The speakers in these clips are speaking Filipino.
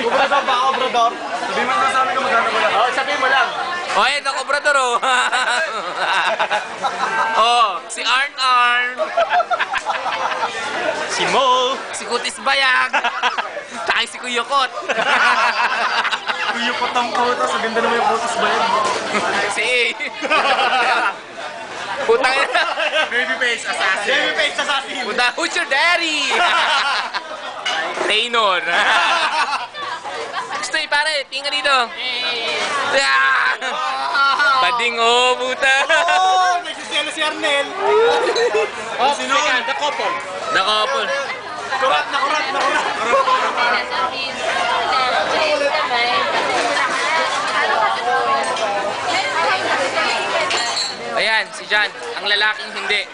Obrador ba ako, Obrador? Sabihin mo na sa amin kung magkano ba lang. Oo, sabihin mo lang. O, ayan ako, brother, oh. Oh, si Arn. Si Mo. Si Kutis Bayag. Tsaka si Kuyokot. Kuyukot ang puto. Sabihin na naman yung putos ba yan? Si A. Putang ina. Babyface assassin. Babyface assassin. Puta, who's your daddy? Taynor. Gusto pare, tingnan dito. Ah! Bading, oh, puta. Oh, nagsiselo si Arnel. Oh, sino? The couple. The couple. Kurat. Ayan, si John, ang lalaking hindi.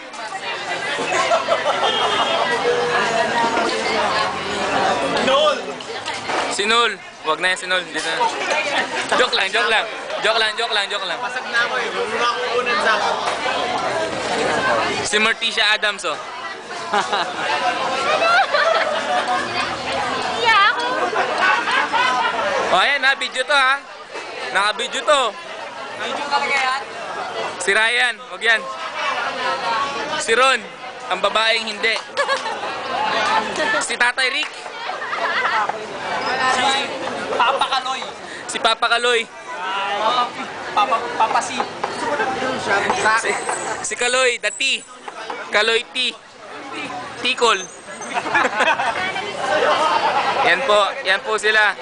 Nol. Si Nul. Wag na yan si Nul. Dito na. Joke lang. Pasag na ako eh. Huwag mo na ako kunan sa ako. Si Morticia Adams, oh. Oh, ayan ha, video to ha. Naka-video to. Video talaga yan? Si Ryan, wag yan. Si Ron, ang babaeng hindi. Si Tatay Rick. Si Papa Kaloy. Si Papa Kaloy. Papa si. Si Kaloy, the T. Kaloy T. Tikol. Yan po sila.